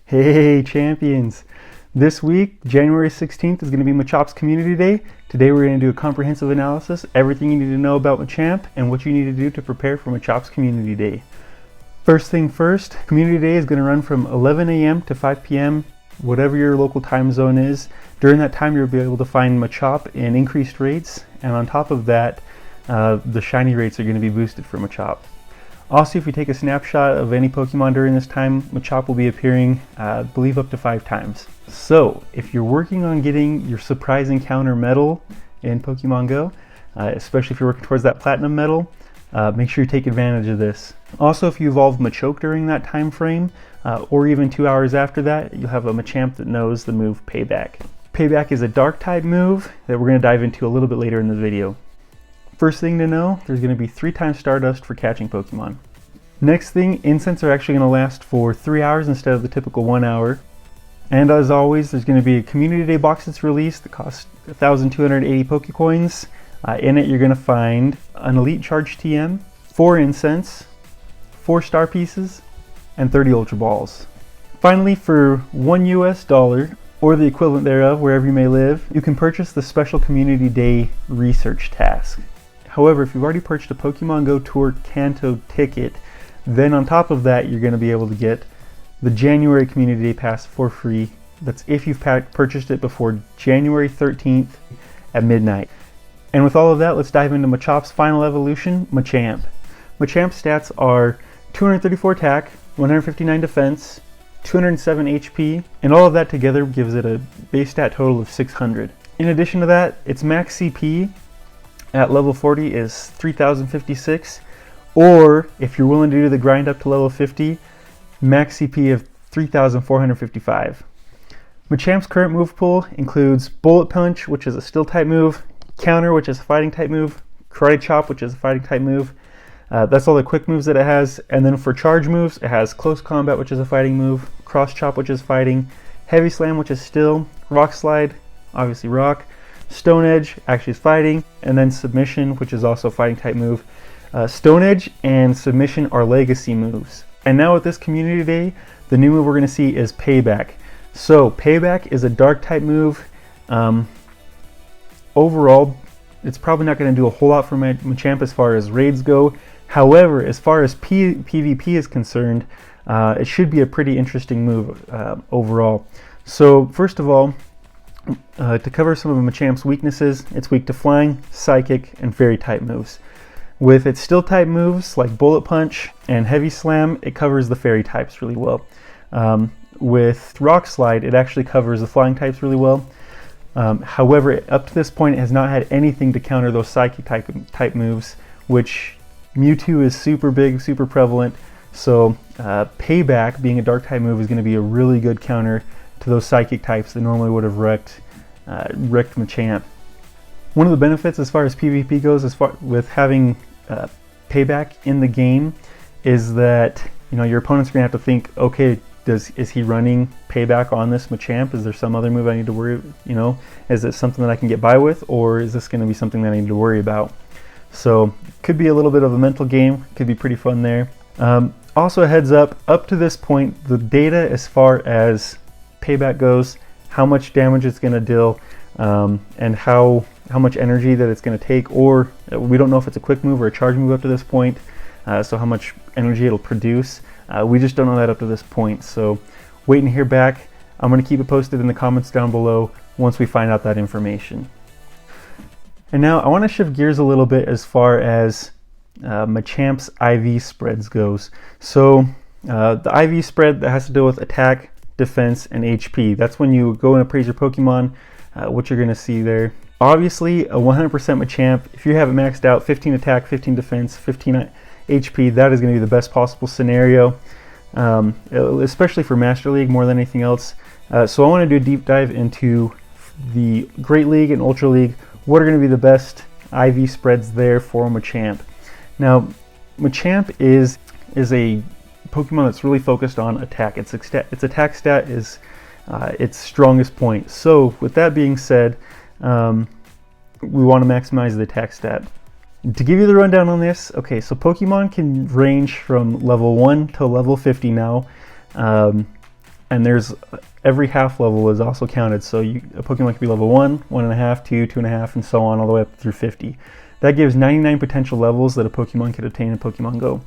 Hey champions! This week, January 16th, is going to be Machop's Community Day. Today we're going to do a comprehensive analysis, everything you need to know about Machamp, and what you need to do to prepare for Machop's Community Day. First thing first, Community Day is going to run from 11 a.m. to 5 p.m., whatever your local time zone is. During that time you'll be able to find Machop in increased rates, and on top of that, the shiny rates are going to be boosted for Machop. Also, if you take a snapshot of any Pokemon during this time, Machop will be appearing, I believe, up to 5 times. So, if you're working on getting your surprise encounter medal in Pokemon Go, especially if you're working towards that platinum medal, make sure you take advantage of this. Also, if you evolve Machop during that time frame, or even 2 hours after that, you'll have a Machamp that knows the move Payback. Payback is a Dark-type move that we're going to dive into a little bit later in the video. First thing to know, there's going to be 3 times Stardust for catching Pokemon. Next thing, incense are actually going to last for 3 hours instead of the typical 1 hour. And as always, there's going to be a Community Day box that's released that costs 1,280 Pokecoins. In it, you're going to find an Elite Charge TM, 4 incense, 4 star pieces, and 30 Ultra Balls. Finally, for $1 US, or the equivalent thereof, wherever you may live, you can purchase the special Community Day research task. However, if you've already purchased a Pokemon Go Tour Kanto ticket, then on top of that, you're going to be able to get the January Community Day Pass for free. That's if you've purchased it before January 13th at midnight. And with all of that, let's dive into Machop's final evolution, Machamp. Machamp's stats are 234 attack, 159 defense, 207 HP, and all of that together gives it a base stat total of 600. In addition to that, its max CP at level 40 is 3,056, or if you're willing to do the grind up to level 50, max CP of 3,455. Machamp's current move pool includes Bullet Punch, which is a Steel type move, Counter, which is a Fighting type move, Karate Chop, which is a Fighting type move. That's all the quick moves that it has. And then for charge moves, it has Close Combat, which is a fighting move, Cross Chop, which is fighting, Heavy Slam, which is Still, Rock Slide, obviously rock, Stone Edge, actually is fighting, and then Submission, which is also a fighting type move. Stone Edge and Submission are legacy moves. And now with this Community Day, the new move we're going to see is Payback. So Payback is a Dark type move. Overall, it's probably not going to do a whole lot for Machamp as far as raids go. However, as far as PvP is concerned, it should be a pretty interesting move overall. So first of all, to cover some of Machamp's weaknesses, it's weak to Flying, Psychic, and Fairy type moves. With its Steel type moves like Bullet Punch and Heavy Slam, it covers the Fairy types really well. With Rock Slide, it actually covers the Flying types really well. However, up to this point, it has not had anything to counter those Psychic type moves, which Mewtwo is super big, super prevalent. So Payback, being a Dark type move, is going to be a really good counter to those Psychic types that normally would have wrecked Machamp. One of the benefits as far as PvP goes, with having Payback in the game, is that your opponent's going to have to think, okay, is he running Payback on this Machamp? Is there some other move I need to worry? Is it something that I can get by with, or is this going to be something that I need to worry about? So could be a little bit of a mental game. Could be pretty fun there. Also a heads up to this point, the data as far as Payback goes, how much damage it's going to deal, and how much energy that it's going to take, or we don't know if it's a quick move or a charge move up to this point, so how much energy it'll produce. We just don't know that up to this point, so waiting to hear back. I'm going to keep it posted in the comments down below once we find out that information. And now I want to shift gears a little bit as far as Machamp's IV spreads goes. So the IV spread that has to do with attack, defense, and HP. That's when you go and appraise your Pokemon, what you're going to see there. Obviously, a 100% Machamp, if you have it maxed out, 15 attack, 15 defense, 15 HP, that is going to be the best possible scenario, especially for Master League more than anything else. So I want to do a deep dive into the Great League and Ultra League. What are going to be the best IV spreads there for Machamp? Now, Machamp is a Pokemon that's really focused on attack. Its attack stat is its strongest point. So with that being said, we want to maximize the attack stat. To give you the rundown on this, okay, so Pokemon can range from level 1 to level 50 now. and there's every half level is also counted. So a Pokemon could be level 1, 1.5, 2, 2.5, and so on all the way up through 50. That gives 99 potential levels that a Pokemon could attain in Pokemon Go.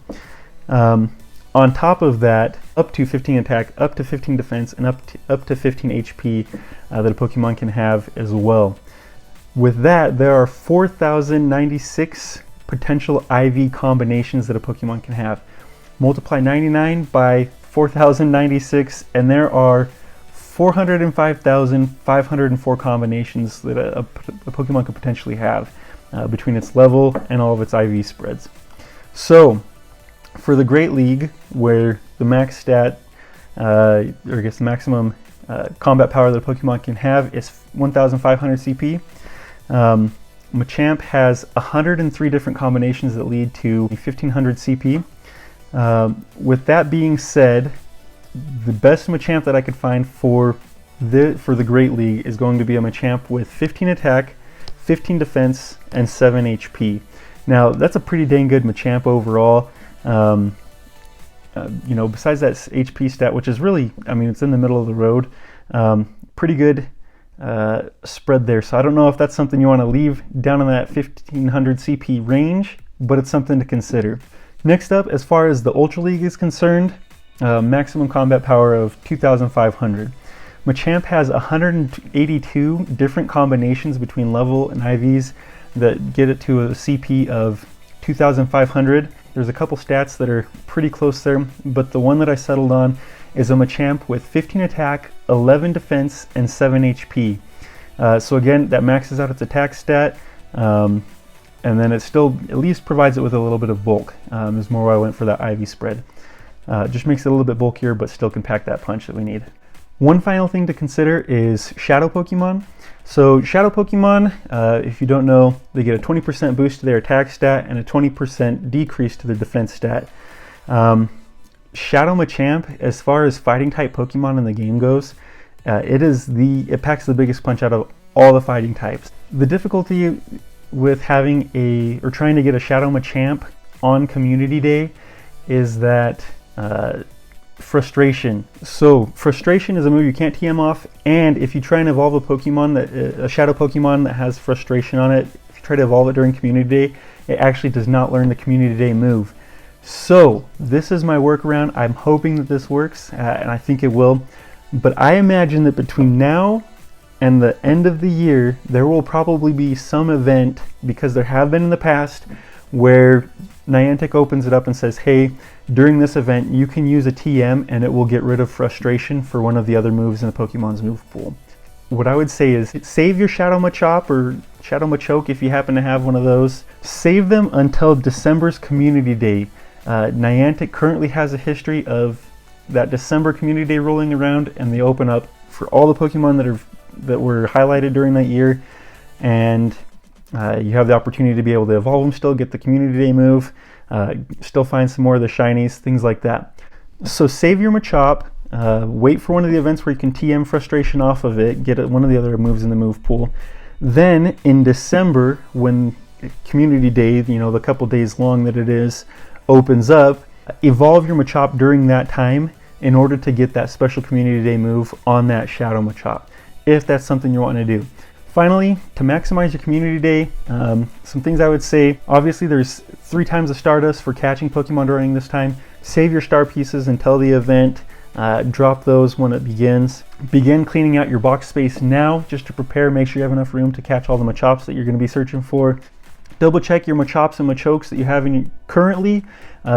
On top of that, up to 15 attack, up to 15 defense, and up to 15 HP that a Pokemon can have as well. With that, there are 4,096 potential IV combinations that a Pokemon can have. Multiply 99 by 4,096, and there are 405,504 combinations that a Pokemon could potentially have between its level and all of its IV spreads. So, for the Great League, where the max stat, or I guess the maximum combat power that a Pokemon can have is 1,500 CP, Machamp has 103 different combinations that lead to 1,500 CP. With that being said, the best Machamp that I could find for the Great League is going to be a Machamp with 15 attack, 15 defense, and 7 HP. Now, that's a pretty dang good Machamp overall. You know, besides that HP stat, which is really, I mean, it's in the middle of the road, pretty good spread there. So I don't know if that's something you want to leave down in that 1,500 CP range, but it's something to consider. Next up, as far as the Ultra League is concerned, maximum combat power of 2,500. Machamp has 182 different combinations between level and IVs that get it to a CP of 2,500. There's a couple stats that are pretty close there, but the one that I settled on is a Machamp with 15 attack, 11 defense, and 7 HP. So again, that maxes out its attack stat, and then it still at least provides it with a little bit of bulk. Is more why I went for that IV spread. Just makes it a little bit bulkier, but still can pack that punch that we need. One final thing to consider is Shadow Pokemon. So Shadow Pokemon, if you don't know, they get a 20% boost to their attack stat and a 20% decrease to their defense stat. Shadow Machamp, as far as fighting type Pokemon in the game goes, it packs the biggest punch out of all the fighting types. The difficulty with having trying to get a Shadow Machamp on Community Day is that Frustration. So Frustration is a move you can't TM off, and if you try and evolve a Pokemon a Shadow Pokemon that has Frustration on it, if you try to evolve it during Community Day, it actually does not learn the Community Day move. So this is my workaround. I'm hoping that this works, and I think it will. But I imagine that between now and the end of the year, there will probably be some event, because there have been in the past, where Niantic opens it up and says, hey, during this event you can use a TM and it will get rid of Frustration for one of the other moves in the Pokemon's move pool. What I would say is save your Shadow Machop or Shadow Machoke if you happen to have one of those. Save them until December's Community Day. Niantic currently has a history of that December Community Day rolling around, and they open up for all the Pokemon that were highlighted during that year, and you have the opportunity to be able to evolve them still, get the Community Day move, still find some more of the shinies, things like that. So save your Machop, wait for one of the events where you can TM Frustration off of it, get one of the other moves in the move pool. Then in December, when Community Day, you know, the couple days long that it is, opens up, evolve your Machop during that time in order to get that special Community Day move on that Shadow Machop, if that's something you want to do. Finally, to maximize your Community Day, some things I would say: obviously there's 3 times the Stardust for catching Pokemon during this time. Save your star pieces until the event, drop those when it begins. Begin cleaning out your box space now, just to prepare, make sure you have enough room to catch all the Machops that you're going to be searching for. Double check your Machops and Machokes that you have currently,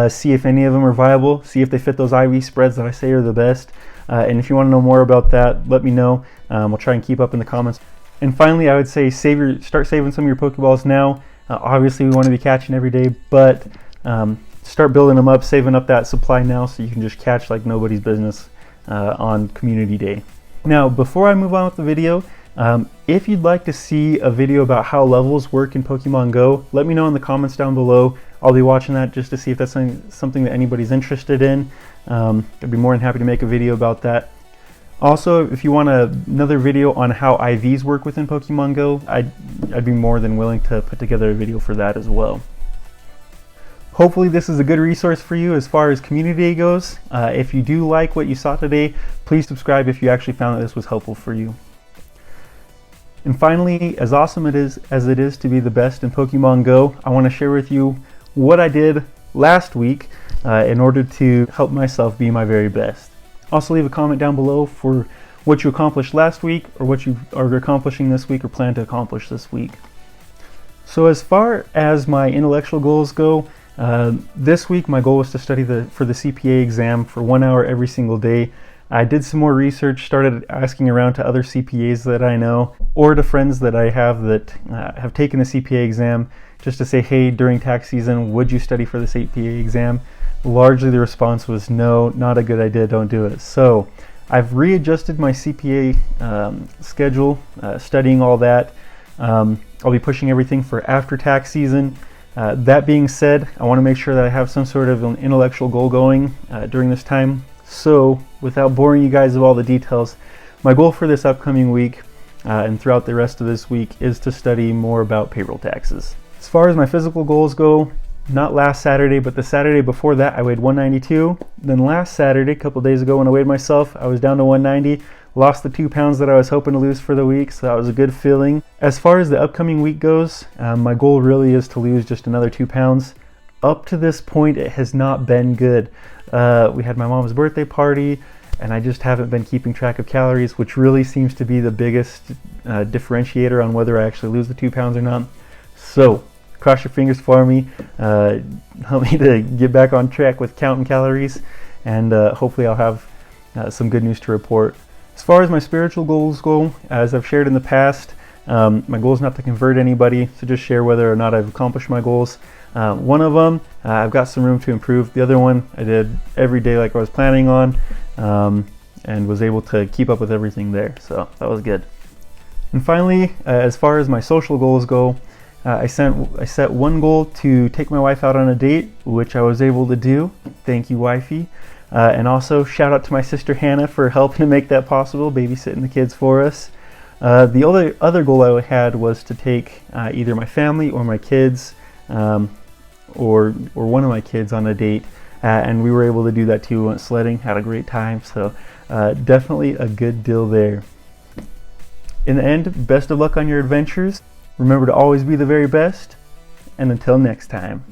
see if any of them are viable, see if they fit those IV spreads that I say are the best. And if you want to know more about that, let me know. We'll try and keep up in the comments. And finally, I would say start saving some of your Pokeballs now. Obviously, we want to be catching every day, but start building them up, saving up that supply now so you can just catch like nobody's business on Community Day. Now, before I move on with the video, if you'd like to see a video about how levels work in Pokemon Go, let me know in the comments down below. I'll be watching that just to see if that's something that anybody's interested in. I'd be more than happy to make a video about that. Also, if you want another video on how IVs work within Pokemon Go, I'd be more than willing to put together a video for that as well. Hopefully this is a good resource for you as far as community day goes. If you do like what you saw today, please subscribe if you actually found that this was helpful for you. And finally, as awesome as it is to be the best in Pokemon Go, I want to share with you what I did last week in order to help myself be my very best. Also leave a comment down below for what you accomplished last week or what you are accomplishing this week or plan to accomplish this week. So as far as my intellectual goals go, this week my goal was to study for the CPA exam for 1 hour every single day. I did some more research, started asking around to other CPAs that I know or to friends that I have that have taken the CPA exam just to say, hey, during tax season, would you study for the CPA exam? Largely the response was no, not a good idea, don't do it. So I've readjusted my CPA schedule, studying all that. I'll be pushing everything for after tax season. That being said, I want to make sure that I have some sort of an intellectual goal going during this time. So without boring you guys with all the details, my goal for this upcoming week and throughout the rest of this week is to study more about payroll taxes. As far as my physical goals go, not last Saturday, but the Saturday before that, I weighed 192. Then last Saturday, a couple days ago when I weighed myself, I was down to 190. Lost the 2 pounds that I was hoping to lose for the week, so that was a good feeling. As far as the upcoming week goes, my goal really is to lose just another 2 pounds. Up to this point, it has not been good. We had my mom's birthday party, and I just haven't been keeping track of calories, which really seems to be the biggest differentiator on whether I actually lose the 2 pounds or not. So, cross your fingers for me. Help me to get back on track with counting calories, and hopefully I'll have some good news to report. As far as my spiritual goals go, as I've shared in the past, my goal is not to convert anybody, so just share whether or not I've accomplished my goals. One of them, I've got some room to improve. The other one, I did every day like I was planning on, and was able to keep up with everything there, so that was good. And finally, as far as my social goals go, I set one goal to take my wife out on a date, which I was able to do. Thank you, wifey. And also shout out to my sister Hannah for helping to make that possible, babysitting the kids for us. The other goal I had was to take either my family or my kids, or one of my kids on a date, and we were able to do that too. We went sledding, had a great time, so definitely a good deal there. In the end, best of luck on your adventures. Remember to always be the very best, and until next time.